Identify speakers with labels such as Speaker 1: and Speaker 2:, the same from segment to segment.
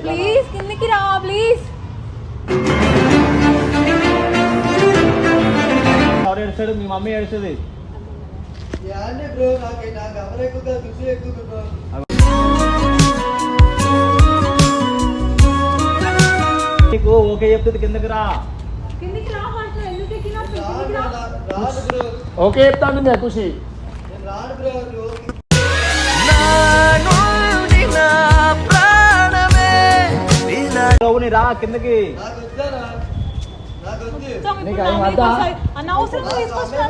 Speaker 1: Please కిందికి రా please.
Speaker 2: ఎవరు ఏడుస్తాడు? మీ మమ్మీ ఏడుస్తుంది. నీకు ఓకే చెప్తుంది కిందకి రా. ఓకే చెప్తాను ఖుషి. రా కిందకి.
Speaker 1: అనవసరంగా తీసుకొచ్చిన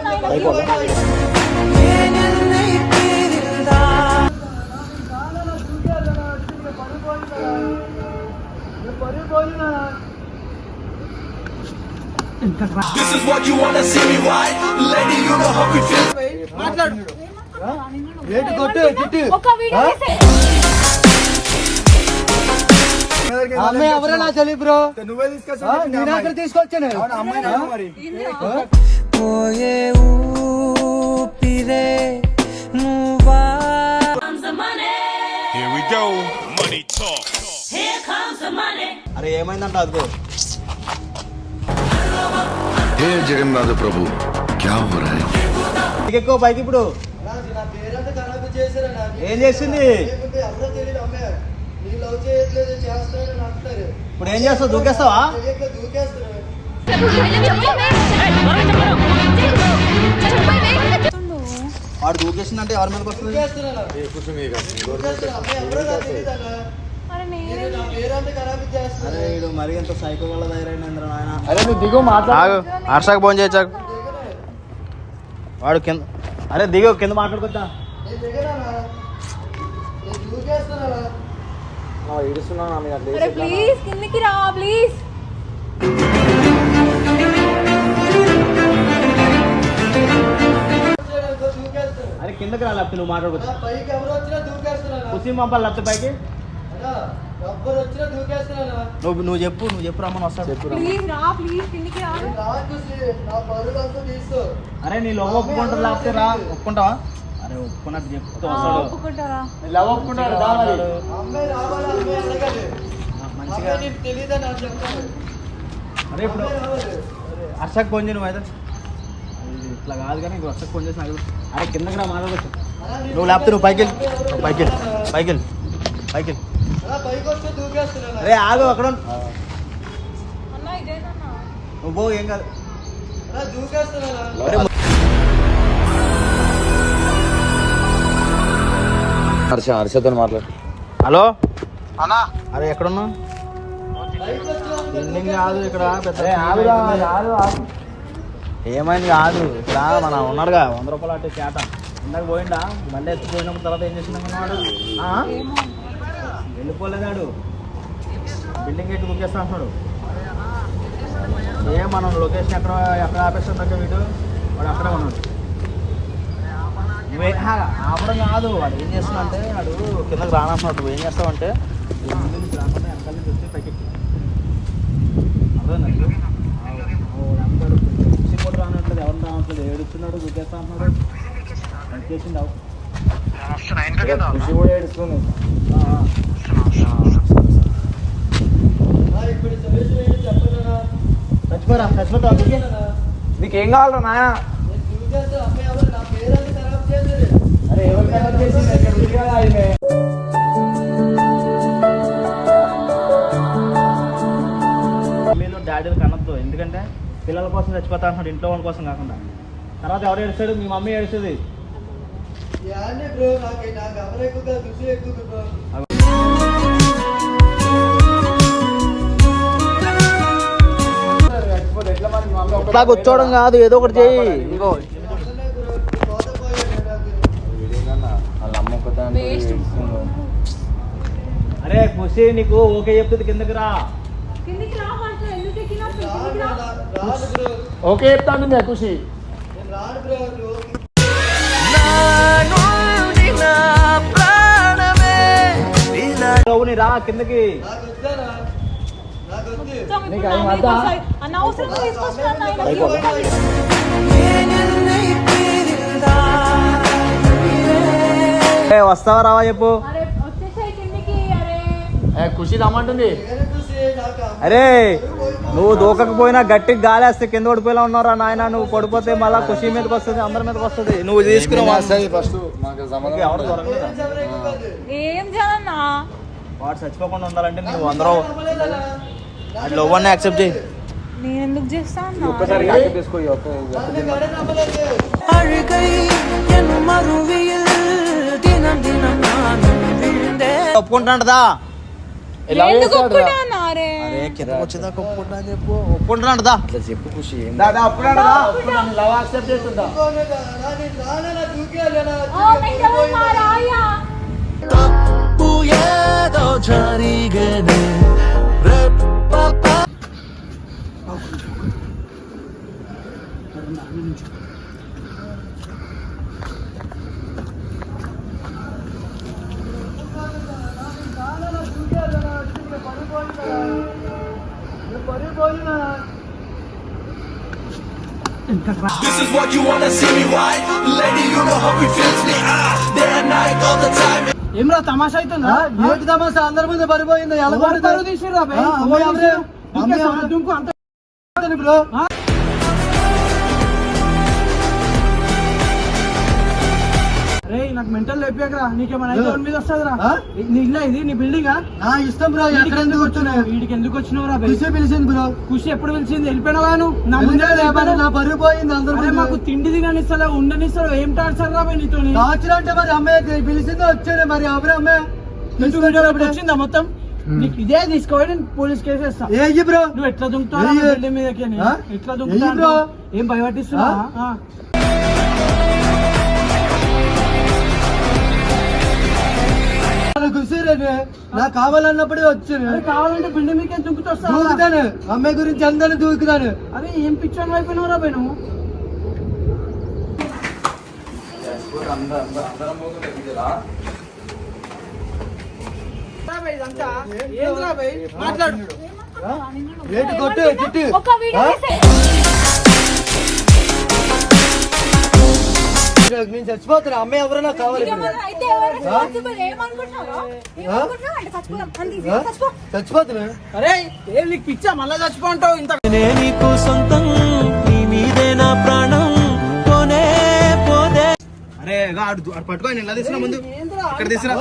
Speaker 3: This is what you wanna see me right? Lady, you know how we feel.
Speaker 2: మాట్లాడు. ఏంటి కొట్టు చిట్టు?
Speaker 1: ఒక వీడియో చేసే.
Speaker 2: అమ్మాయి ఎవరో నా చెల్లి బ్రో. నువ్వే తీసుకొచ్చావు. నేను అక్కడ తీసుకొచ్చాను. అవును అమ్మాయి నా మరి. పోయే ఊపిరే నువ్వా.
Speaker 3: Here we go. Money talk.
Speaker 1: Here comes the money.
Speaker 2: అరే ఏమైందంట అదిగో.
Speaker 4: हे जगन्नाथ प्रभु क्या हो रहा है?
Speaker 2: ఎక్కువ పైకి ఇప్పుడు ఏం చేసింది? ఇప్పుడు ఏం చేస్తావు? దూకేస్తావా? వాడు దూకేసిందంటే ఎవరి మీదకి వస్తుంది? అరే వీడు మరి ఎంత సైకో వల్ల తయారైంద్ర నాయన. అరే నువ్వు దిగు మాట్లాడు. హర్షకు ఫోన్ చేయొచ్చా? వాడు కింద. అరే దిగు కింద మాట్లాడుకోవచ్చా?
Speaker 1: ప్లీజ్ కిందికి రా ప్లీజ్.
Speaker 2: అరే కిందకి రా లేకపోతే నువ్వు మాట్లాడుకోవచ్చు. కుసి పంపాలి లేకపోతే పైకి. నువ్వు చెప్పు రమ్మని వస్తాడు. చెప్పు
Speaker 1: ప్లీజ్ రా ప్లీజ్ కిందికి రా.
Speaker 2: అరే నీ లవ్ ఒప్పుకుంటారు లేకపోతే రా. ఒప్పుకుంటావా? అరే ఒప్పుకున్నట్టు చెప్తూ వస్తాడు.
Speaker 1: ఒప్పుకుంటారా?
Speaker 2: లవ్ ఒప్పుకుంటాడు. మంచిగా. అరే ఇప్పుడు హర్షకు ఫోన్ చేయి. నువ్వు అయితే ఇట్లా కాదు కానీ ఇంకో హర్షకు ఫోన్ చేసి నాకు. అరే కిందకి రా మాట్లాడవచ్చు. నువ్వు లేకపోతే నువ్వు పైకి అరే ఆగు అక్కడ. నువ్వు పో ఏం కాదు.
Speaker 4: హర్షతో మాట్లాడు.
Speaker 2: హలో అన్నా. అరే ఎక్కడున్నా? కాదు ఇక్కడ ఏమైంది కాదు. ఇక్కడ మన ఉన్నాడుగా 100 రూపాయలు అంటే చేత ఇందాక పోయిండా. మళ్ళీ ఎత్తుకుపోయినప్పుడు తర్వాత ఏం చేసినాడు? వెళ్ళిపోలేదాడు. బిల్డింగ్ ఎట్టు దూకేస్తా అంటున్నాడు. మనం లొకేషన్ ఎక్కడ ఆపేస్తుంటే వీడు వాడు అక్కడే ఉన్నాడు. ఆపడం కాదు. వాడు ఏం చేస్తున్నా అంటే వాడు కిందకి రానంటున్నాడు. నువ్వు ఏం చేస్తావంటే రాకుండా వెనకాల నుంచి వచ్చి పైకి అదే నాకు కూడా రానట్లేదు. ఎవరు రావట్లేదు. ఏడుస్తున్నాడు. దూకేస్తా అంటున్నాడు. చేసిందావు ఖుషి కూడా ఏడుస్తుంది. చచ్చిపోతా నీకేం కావాలరా నాయన? అరే ఎవరు మమ్మీలో డాడీలు కనొద్దు. ఎందుకంటే పిల్లల కోసం చచ్చిపోతా అంటున్నాడు. ఇంట్లో వాళ్ళ కోసం కాకుండా. తర్వాత ఎవరు ఏడుస్తాడు? మీ మమ్మీ ఏడుస్తుంది. ఇట్లా కూర్చోవడం కాదు. ఏదో ఒకటి చేయి. ఇంకో అరే ఖుషి నీకు ఓకే చెప్తుంది కిందకి రా. ఓకే చెప్తాను ఖుషి. రా కిందకి.
Speaker 1: అనవసరంగా తీసుకొచ్చిన
Speaker 2: వస్తావా రావా చెప్పు.
Speaker 1: అరే వచ్చేసాయి కిందికి. అరే
Speaker 2: ఖుషి రమ్మంటుంది. అరే నువ్వు దూకకపోయినా గట్టికి గాలేస్తే కింద పడిపోయేలా ఉన్నారా నాయన. నువ్వు పడిపోతే మళ్ళీ ఖుషి మీదకి వస్తుంది, అందరి మీదకి వస్తుంది. నువ్వు తీసుకున్నావు
Speaker 1: ఏం చేయాలన్నా?
Speaker 2: వాడు చచ్చిపోకుండా ఉండాలంటే నువ్వు అందరూ అట్లా ఎవరిని యాక్సెప్ట్ చేయి.
Speaker 1: నేను ఎందుకు చేస్తా అన్నా?
Speaker 2: ఒక్కసారి యాక్సెప్ట్ చేసుకో. ఒప్పుకుంటాంటదా?
Speaker 1: ఎందుకు ఒప్పుకున్నా అన్నా? అరే
Speaker 2: అరే కిందకి వచ్చిందాక ఒప్పుకుంటా అని చెప్పు. ఒప్పుకుంటాంటదా?
Speaker 4: చెప్పు ఖుషి
Speaker 2: లవ్ యాక్సెప్ట్ చేస్తుందా?
Speaker 1: ఓ mental మారాయా.
Speaker 3: This is what you wanna see me right? Lady, you know how it feels me. Day and night, all the time.
Speaker 5: ఏమ్రా తమాషా అవుతుందా? ఏంటి తమాషా? అందరి ముందు పడిపోయింది. ఎలా పరువు తీసిర్రా బే? దుంకు అంత బ్రో. రే నాకు మెంటల్ లేపాకరా. నీకేమైనా అయితే మీద వస్తుందిరా. నీ ఇల్లా ఇది? నీ బిల్డింగా? నా ఇష్టం బ్రో. ఎక్కడ ఎందుకు వచ్చినా? వీడికి ఎందుకు వచ్చినావురా? ఖుషి పిలిచింది బ్రో. ఖుషి ఎప్పుడు పిలిచింది? వెళ్ళిపోయినావా నువ్వు? నా ముందే లేపాను. నా పరుగు పోయింది. అందరూ మాకు తిండిది కానిస్తారా, ఉండనిస్తారా? ఏం టార్చర్ రా నీతో? టార్చర్ అంటే మరి అమ్మాయి పిలిచింది వచ్చాను. మరి ఎవరు అమ్మాయి వచ్చిందా మొత్తం? నీకు ఇదే తీసుకోవాలి. నేను పోలీస్ కేసు వేస్తా. ఏ బ్రో నువ్వు ఎట్లా దుంకుతావు బిల్డింగ్ మీదకి? ఎట్లా దుంకుతావు? ఏం భయపట్టిస్తున్నా? నాకు కావాలన్నప్పుడే వచ్చాను. కావాలంటే బిల్డింగ్ మీకే దూకుతాను. అమ్మాయి గురించి అందరిని దూకుతాను. అదే ఏం పిచ్చోని అయిపోయినవరా పోయి నువ్వు? మాట్లాడు.
Speaker 1: ఒక వీడియో చేసే.
Speaker 5: నేను చచ్చిపోతాను. అమ్మాయి ఎవరైనా కావాలి.
Speaker 1: అయితే ఎవరు రెస్పాన్సిబుల్? ఏమనుకుంటున్నావు? ఏమనుకుంటున్నావు అంటే చచ్చిపోదాం అంది. చచ్చిపో.
Speaker 5: చచ్చిపోతున్నా. అరే ఏం నీకు పిచ్చా? మళ్ళా చచ్చిపోంటావు. ఇంత
Speaker 6: నీకు సొంతం, నీ మీదే నా ప్రాణం పోనే పోదే.
Speaker 2: అరే పట్టుకో. నేను ఇలా తీసుకున్నా ముందు. ఇక్కడ తీసుకురా.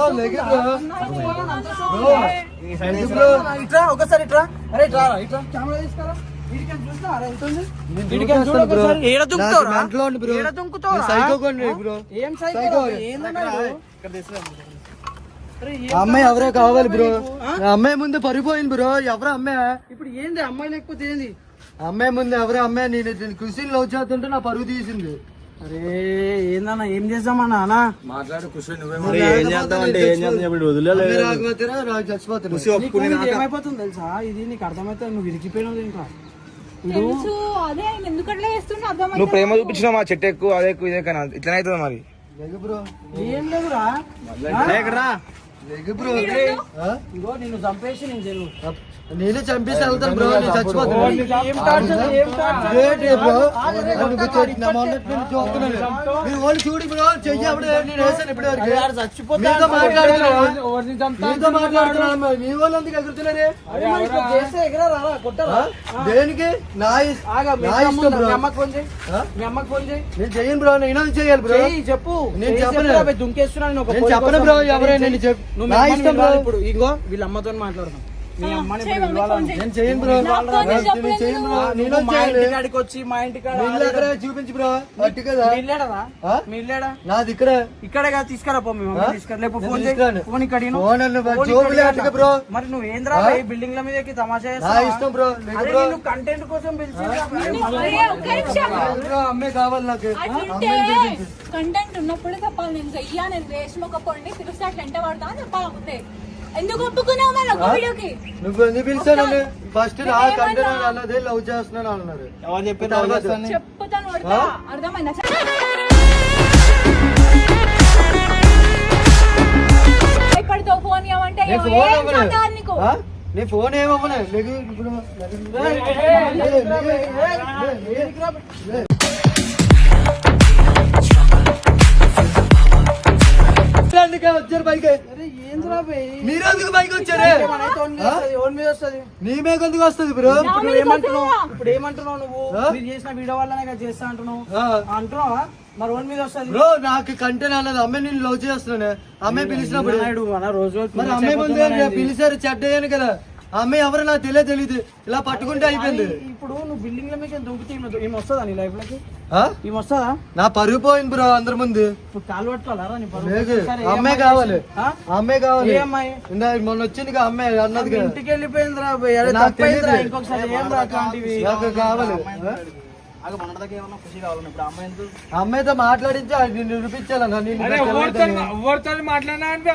Speaker 5: ఇట్రా ఒకసారి ఇట్రా. అరే ఇట్రా ఇట్రా. కెమెరా తీసుకురా. అమ్మాయి ఎవరో కావాలి బ్రో. అమ్మాయి ముందు పరిపోయింది బ్రో. ఎవరో అమ్మాయి? ఇప్పుడు ఏంది అమ్మాయి లేకపోతే ఏంది? అమ్మాయి ముందు ఎవరో అమ్మాయి. నేను ఖుషిని లవ్ చేస్తుంటే నా పరుగు తీసింది. అరే ఏందన్నా? ఏం చేద్దామన్నా? అన్న
Speaker 4: మాట్లాడు ఖుషి.
Speaker 2: ఏం చేద్దామంటే ఏం చేద్దాం చెప్పి వదిలేదు.
Speaker 5: చచ్చిపోతుంది. ఏమైపోతుంది తెలుసా? ఇది నీకు అర్థమైతే నువ్వు విరిగిపోయినావు. ఇంకా
Speaker 1: తెలుసు. అదే ఆయన ఎందుకు అట్లా చేస్తున్నా అర్థం.
Speaker 7: నువ్వు ప్రేమ చూపించినావు మా చెట్టు ఎక్కువ అదే ఎక్కువ ఇదే కానీ ఇట్లా అవుతుంది మరి.
Speaker 5: ఏం లేదురా.
Speaker 1: ఇగో
Speaker 5: నిన్ను చంపేసి నేను చంపేసి వెళ్తాను బ్రో. నేను చచ్చిపోతాను. చూడు బ్రో. చెయ్యి అప్పుడు నేను వేసాను. ఇప్పుడు మాట్లాడుతున్నాను. మీ వాళ్ళు అందుకు ఎగురుతున్నారే. దేనికి? నా ఇష్టం బ్రో. మీ అమ్మకి ఫోన్ చేయి. నేను చెయ్యను బ్రో. నేను చెయ్యాలి బ్రో. చెప్పు. నేను చెప్పను. దుంకేస్తున్నాను. నేను చెప్పను బ్రో. ఎవరైనా నేను చెప్పు. నా ఇష్టం బ్రో. ఇప్పుడు ఇంకో వీళ్ళ అమ్మతో మాట్లాడదాం. నేను చేయను బ్రో. నేను మా ఇంటికాడికి వచ్చి మా ఇంటికాడ చూపించు బ్రో. నాది ఇక్కడ తీసుకురా. పో ఫోన్ ఇక్కడ బ్రో. మరి నువ్వు ఏంద్రా బిల్డింగ్ ల మీద తమాషా ఇష్టం బ్రో. కంటెంట్ కోసం పిలిచి అమ్మాయి కావాలి నాకు.
Speaker 1: కంటెంట్ ఉన్నప్పుడే చెప్పాలి. నేను చెయ్యా, నేను వేసుమొక్కండి పిలిస్తే అట్లా ఎంట పడతా అని చెప్పాలి. ఎందుకు ఒప్పుకున్నావు మరి ఒక వీడియోకి?
Speaker 5: నువ్వు ఎందుకు పిలిచాను? ఫస్ట్ నా కంటెంట్ అన్నదే లవ్ చేస్తున్నాను అన్నారు.
Speaker 2: ఎవరు చెప్పారు?
Speaker 1: చెప్పుతాను. అర్థమైందా? భయపడతావు ఫోన్ ఇవ్వమంటే? నీకు
Speaker 5: నీ ఫోన్ ఏమవ్వలే.
Speaker 2: అందుకే వచ్చారు పైకి.
Speaker 5: అరే ఏంద్రా బే
Speaker 2: మీరు ఎందుకు పైకి వచ్చారు?
Speaker 5: ఓన్ మీద వస్తుంది
Speaker 2: నీ మీద ఎందుకు వస్తుంది బ్రో?
Speaker 5: ఇప్పుడు ఏమంటున్నావు నువ్వు మీరు చేసిన వీడియో వల్లనే కదా చేస్తా అంటున్నావు అంటున్నావా మరి ఓన్ మీద వస్తుంది
Speaker 2: బ్రో నాకు కంటెంట్ అన్నది అమ్మాయి నేను లవ్ చేస్తున్నాను. అమ్మాయి పిలిచినప్పుడు
Speaker 5: రోజు
Speaker 2: మరి అమ్మాయి ముందు పిలిచారు చెడ్డయ్యాను కదా. అమ్మాయి ఎవరు నాకు తెలియదు. ఇలా పట్టుకుంటే అయిపోయింది.
Speaker 5: ఇప్పుడు నువ్వు బిల్డింగ్ లో మీకు దొంగితే ఏమి వస్తుందా నీ లైఫ్ లోకి
Speaker 2: ఆ?
Speaker 5: ఏమి వస్తుందా
Speaker 2: నా పరుగు పోయింది బ్రో అందరి ముందు.
Speaker 5: ఇప్పుడు కాలు పట్టుకోవాలా నీ పరువు?
Speaker 2: లేదు.
Speaker 5: సరే, ఏ
Speaker 2: అమ్మాయి
Speaker 5: అమ్మాయి
Speaker 2: కావాలి.
Speaker 5: ఆ?
Speaker 2: అమ్మాయి కావాలి.
Speaker 5: ఏ అమ్మాయి?
Speaker 2: మొన్న వచ్చింది అమ్మాయి అన్నది కదా.
Speaker 5: ఇంటికి వెళ్ళిపోయిందిరా బే. అరే
Speaker 2: నాకు
Speaker 5: తప్పైందిరా.
Speaker 2: తెలీదు.
Speaker 5: ఇంకొకసారి ఏం రా అట్లాంటివి
Speaker 2: నాకు కావాలి. అమ్మాయితో మాట్లాడించి అది నిరూపించాలన్నా.
Speaker 5: ఎవరితో మాట్లాడినా అంటే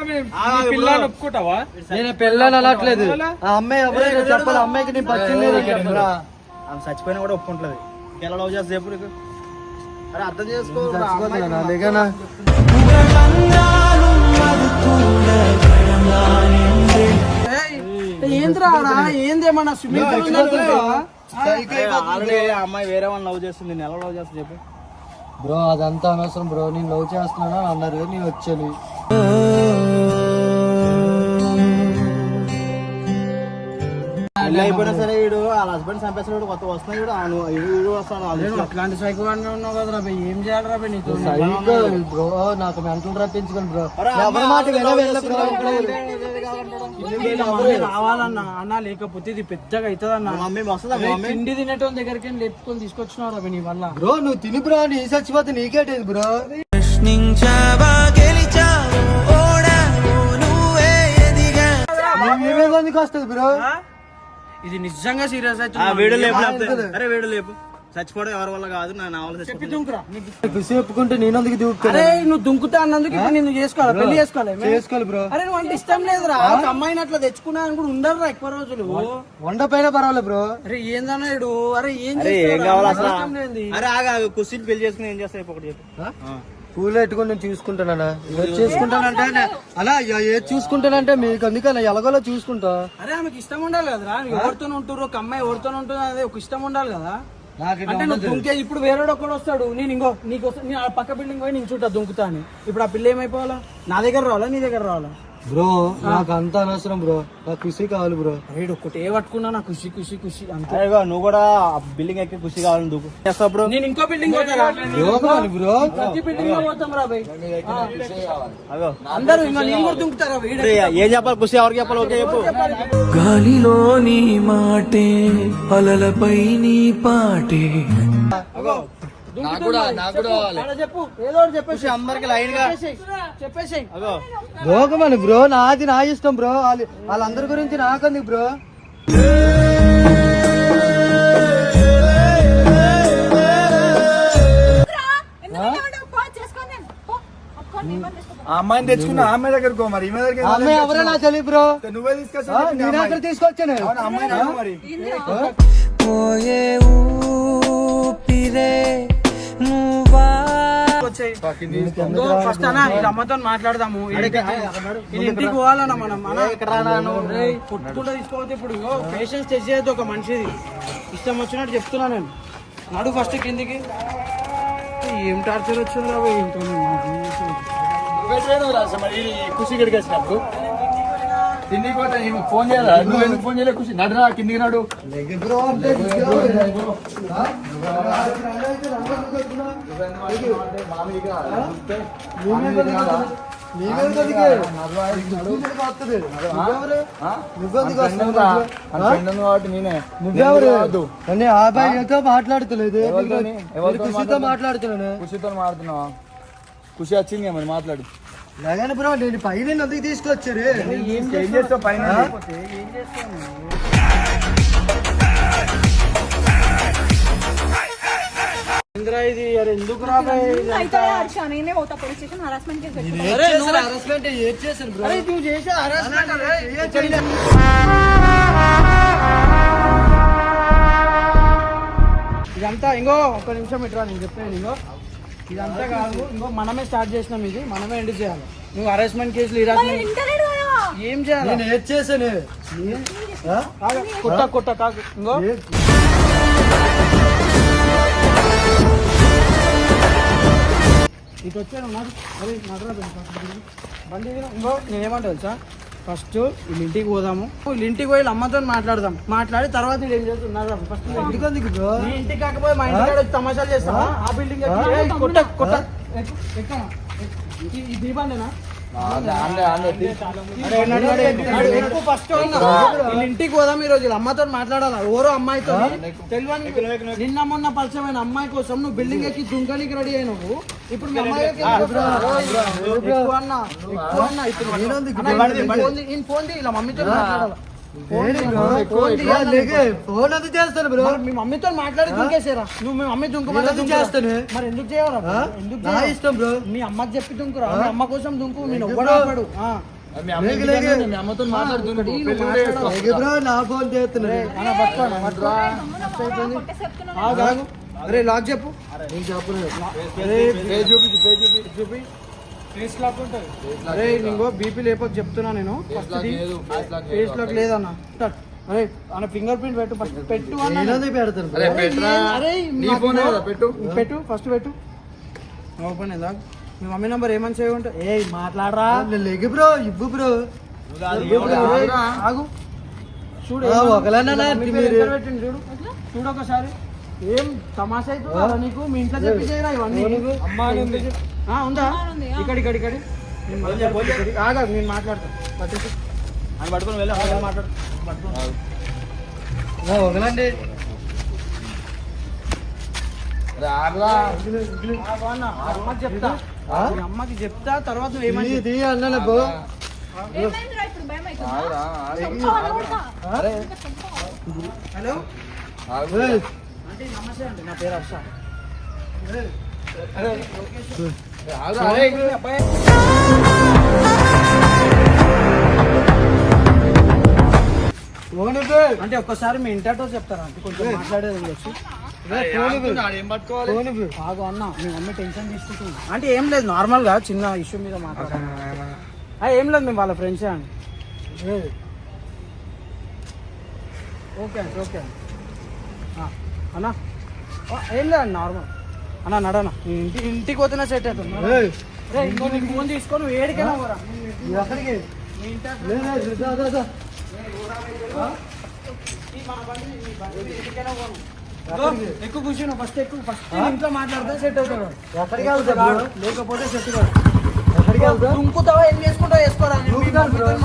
Speaker 5: పిల్లని ఒప్పుకుంటావా?
Speaker 2: నేను పెళ్ళని అనట్లేదు. ఆ అమ్మాయి ఎవరైనా చెప్పాలి. అమ్మాయికి నేను పచ్చింది
Speaker 8: ఆమె చచ్చిపోయినా కూడా ఒప్పుకుంటలేదు. ఎలా లవ్ చేస్తే చెప్పు నీకు? అరే అర్థం చేసుకో.
Speaker 2: లేకనా
Speaker 5: ఏంద్రా ఏందేమన్నా స్విమ్మింగ్ పూల్ ఉందనుకుంటావా?
Speaker 8: ఆల్రెడీ ఆ అమ్మాయి వేరే వాళ్ళని లవ్ చేస్తుంది. నేను ఎలా లవ్ చేస్తా చెప్పు?
Speaker 2: బ్రో అదంతా అనవసరం బ్రో. నేను లవ్ చేస్తున్నాను అన్నారు. నేను వచ్చాను.
Speaker 8: పెళ్ళి అయిపోయినా సరే వీడు వాళ్ళ హస్బెండ్ చంపేసిన కొత్త వస్తున్నాయి వీడు వస్తాడు.
Speaker 5: అట్లాంటి సైకో అన్నీ ఉన్నావు కదరా బే. ఏం చేయాలి రా బే నీతో?
Speaker 2: బ్రో నాకు మెంటల్ రప్పించుకోండి బ్రో. ఎవరి మాట వెళ్ళ బ్రో.
Speaker 5: రావాలన్నా అన్నా లేకపోతే ఇది పెద్దగా అవుతుందన్నా.
Speaker 8: మమ్మీ వస్తుందా?
Speaker 5: తిండి తినేటోని దగ్గరికి లేపుకొని తీసుకొచ్చినావు రా నీ వల్ల.
Speaker 2: బ్రో నువ్వు తిని బ్రో. నీ చచ్చిపోతే నీకేటేది బ్రో.
Speaker 6: ప్రశ్నించావా గెలిచావు ఓడావు నువ్వే ఎదిగా
Speaker 2: నీవేందుకు వస్తుంది బ్రో?
Speaker 5: ఇది నిజంగా సీరియస్
Speaker 8: వీడు లేపు. అరే వీడు లేపు. చచ్చిపోవడం ఎవరి వల్ల కాదు. నా వల్ల చచ్చిపోతుంది.
Speaker 2: కృషి ఒప్పుకుంటే నేనందుకు దూకుతాను.
Speaker 5: అరే నువ్వు దుంకుతా అన్నందుకు ఇప్పుడు నిన్ను చేసుకోవాలి. పెళ్లి
Speaker 2: చేసుకోవాలి బ్రో.
Speaker 5: అరే నువ్వు అంటే ఇష్టం లేదురా. ఒక అమ్మాయిని అట్లా తెచ్చుకున్నా అని కూడా ఉండరురా ఎక్కువ రోజులు.
Speaker 2: వంట పైన పర్వాలేదు బ్రో.
Speaker 5: అరే ఏందన్నాడు? అరే ఏం
Speaker 8: ఏం కావాలి అసలు?
Speaker 5: ఇష్టం లేనిది.
Speaker 8: అరే ఆగా కుర్చీని పెళ్లి చేసుకుని ఏం చేస్తా ఒకటి చెప్పు.
Speaker 2: పూలు పెట్టుకుని నేను చూసుకుంటానా? చూసుకుంటానంటే అలా ఏది చూసుకుంటానంటే మీకు అందుకని ఎలాగోలా చూసుకుంటా.
Speaker 5: అరే ఆమెకి ఇష్టం ఉండాలి కదరా. ఎవరితో ఉంటారు ఒక అమ్మాయి ఎవరితో ఉంటుంది అదే ఒక ఇష్టం ఉండాలి కదా. అంటే నువ్వు దుంకే ఇప్పుడు వేరేడు ఒక్కడు వస్తాడు. నేను ఇంకో నీకు నేను ఆ పక్క బిల్డింగ్ పోయి నేను చూటా దుంకుతా అని. ఇప్పుడు ఆ పిల్ల ఏమైపోవాలా? నా దగ్గర రావాలా నీ దగ్గర రావాలా?
Speaker 2: బ్రో నాకు అంత అనవసరం బ్రో. నాకు ఖుషి కావాలి బ్రో.
Speaker 5: రేడు ఒక్కటే పట్టుకున్నా నా ఖుషి ఖుషి ఖుషి అంతే.
Speaker 8: అరే నువ్వు కూడా బిల్డింగ్ ఎక్కి ఖుషి కావాలని దూకు చేస్తాప్పుడు.
Speaker 5: నేను ఇంకో బిల్డింగ్ పోతారా?
Speaker 2: బ్రో
Speaker 5: ప్రతి బిల్డింగ్ లో పోతాం రా బై.
Speaker 8: అగో
Speaker 5: అందరూ ఇంకా నేను కూడా దుంకుతారా?
Speaker 8: ఏం చెప్పాలి? ఖుషి ఎవరికి చెప్పాలి? ఓకే చెప్పు.
Speaker 6: గాలిలో నీ మాటే అలలపై నీ పాటే
Speaker 5: చెప్పు ఏదో ఒకటి చెప్పేసి
Speaker 8: అందరికి లైన్ గా
Speaker 5: చెప్పేసి
Speaker 8: అగో
Speaker 2: దోకమని బ్రో. నాది నా ఇష్టం బ్రో. వాళ్ళందరి గురించి నాకంది బ్రో.
Speaker 7: ఆ అమ్మాయిని తెచ్చుకున్న ఆ అమ్మాయి దగ్గరకు పో మరి. ఈమె దగ్గరికి
Speaker 2: అమ్మాయి ఎవరో నాకు తెలియదు బ్రో.
Speaker 7: నువ్వే తీసుకొచ్చావు.
Speaker 2: నేను అక్కడ తీసుకొచ్చాను.
Speaker 7: అమ్మాయి మరి
Speaker 6: పోయే ఊపిరే నువ్వా
Speaker 5: ఫస్ట్ అన్న వీళ్ళ అమ్మతో మాట్లాడదాము. ఇంటికి పోవాలన్నా మనం. కొట్టుకుంటూ తీసుకోవద్దు. ఇప్పుడు పేషెన్స్ టెస్ట్ చేయొద్దు ఒక మనిషిది. ఇష్టం వచ్చినట్టు చెప్తున్నా నేను. నడు ఫస్ట్ కిందికి. ఏం టార్చర్ వచ్చింది రా ఇంట్లో.
Speaker 7: ఖుషి గడికి వచ్చినప్పుడు కిందికి పోతే ఫోన్ చేయాలి. నువ్వు ఎందుకు ఫోన్ చేయలేదు? ఖుషి నడురా కిందికి నాడు.
Speaker 2: బ్రో అంటే నేనే ఆ అబ్బాయితో మాట్లాడుతలేదు. ఖుషితో మాట్లాడుతున్నాను.
Speaker 7: ఖుషితో మాట్లాడుతున్నావా? ఖుషి వచ్చింది మరి మాట్లాడు.
Speaker 2: లేగానే బ్రో నేను పైన ఎందుకు తీసుకొచ్చారు?
Speaker 7: ఏం చేస్తావు పైన?
Speaker 5: ఇది అరే ఎందుకు రాబాయ్?
Speaker 1: నేనే పోతా పోలీస్ స్టేషన్ హరాస్మెంట్ కేసు పెట్టుకో.
Speaker 2: హరాస్మెంట్ ఏం చేశాను బ్రో?
Speaker 5: నువ్వు చేసే harassment ఇదంతా ఇంకో ఒక్క నిమిషం ఇట్రా. నేను చెప్పాను ఇంకో ఇదంతా కాదు. ఇంకో మనమే స్టార్ట్ చేసినాం. ఇది మనమే ఎండ్ చేయాలి. నువ్వు హరాస్మెంట్ కేసులు ఏం చేయాలి?
Speaker 2: నేను ఏం చేశాను?
Speaker 5: కొట్ట కొట్ట కాకు. ఇంకో ఇటు వచ్చాను. అరే మాట్లాడదు. బండి దిగు. ఇంకో నేనేమంటా తెలుసా, ఫస్ట్ వీళ్ళ ఇంటికి పోదాము, వీళ్ళ ఇంటికి పోయి వీళ్ళ అమ్మతో మాట్లాడదాం, మాట్లాడి తర్వాత వీళ్ళు ఏం చేస్తున్నారు ఫస్ట్ నీ ఇంటికి కాకపోతే మా ఇంటికి వచ్చి తమాషాలు చేస్తావా? ఆ బిల్డింగ్ కొట్ట కొట్ట ఎక్కమా ఈ దీపాలేనా ఫస్ట్ వీళ్ళ ఇంటికి పోదాం ఈ రోజు. వీళ్ళ అమ్మతో మాట్లాడాలా, ఎవరో అమ్మాయితో తెలియని నిన్న మొన్న పరిచయమైన అమ్మాయి కోసం నువ్వు బిల్డింగ్ ఎక్కి దుంకనికి రెడీ అయినావు. ఇప్పుడు మీ అమ్మాయి ఫోన్ ఇలా మమ్మీతో మాట్లాడాలా, ఫోన్ అది చేస్తాను బ్రో. మీ మమ్మీతో మాట్లాడి దుంకేసారా నువ్వు? మీ మమ్మీ దుంకు చేస్తాను మరి ఎందుకు చేయాలా? ఎందుకు ఇష్టం బ్రో? మీ అమ్మకి చెప్పి దుంకురా, మీ అమ్మ కోసం దుంకు. నేను ఒక్కడాడు
Speaker 7: అమ్మతో మాట్లాడుతున్నాడు
Speaker 5: నా ఫోన్ చేస్తున్నా. అరే లాక్ చెప్పు. చూపి ఫేస్ లాక్ ఉంటుంది. అరే ఇంకో బీపీ లేకపోతే చెప్తున్నా నేను. ఫస్ట్ ఫేస్ లాక్ లేదన్న. అరే అన్న ఫింగర్ ప్రింట్ పెట్టు ఫస్ట్. పెట్టు పెడతాను. పెట్టు ఫస్ట్ పెట్టు. ఓపెన్ ఏదా? మీ మమ్మీ నెంబర్ ఏమని సేవ్ ఉంటుంది? ఏ మాట్లాడరా లెగ్ బ్రో. ఇవ్వు బ్రో. ఆగు చూడు చూడు ఒకసారి. ఏం తమాషా అవుతుందా నీకు? మీ ఇంట్లో చెప్పి చేయరా ఇవన్నీ? ఉందా ఇక్కడ ఆగా నేను మాట్లాడతాను.
Speaker 2: అని పట్టుకొని వెళ్ళి మాట్లాడు.
Speaker 8: ఒకలండి
Speaker 5: అమ్మకి చెప్తా, మీ అమ్మకి చెప్తా. తర్వాత నువ్వు ఏమని
Speaker 8: అన్న బో
Speaker 1: ఏమైందిరా ఇప్పుడు భయం అవుతుందా?
Speaker 5: హలో అంటే నమస్తే అండి, నా పేరు హర్ష. అంటే ఒక్కసారి మీ ఇంటర్తో చెప్తారా? అంటే కొంచెం మాట్లాడేది వచ్చి బాగా అన్న. మీ మమ్మీ టెన్షన్ తీసుకుంటుంది అంటే ఏం లేదు, నార్మల్ గా చిన్న ఇష్యూ మీద మాట్లాడతాను. ఏం లేదు, మేము వాళ్ళ ఫ్రెండ్సే అండి. ఓకే అండి ఓకే అండి అన్నా. ఏం లేదండి నార్మల్ అన్నా. నడనా ఇంటికి పోతున్నా సెట్ అవుతుంది. ఇంకో నీకు ఫోన్ తీసుకొని వేడికైనా పోరా. ఎక్కువ కూర్చున్నా ఫస్ట్. ఇంట్లో మాట్లాడితే సెట్ అవుతాడు. లేకపోతే సెట్ కాదు. ఇంకుతావా ఏం చేసుకుంటావు వేసుకోరా.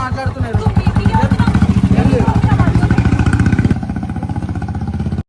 Speaker 5: మాట్లాడుతున్నారు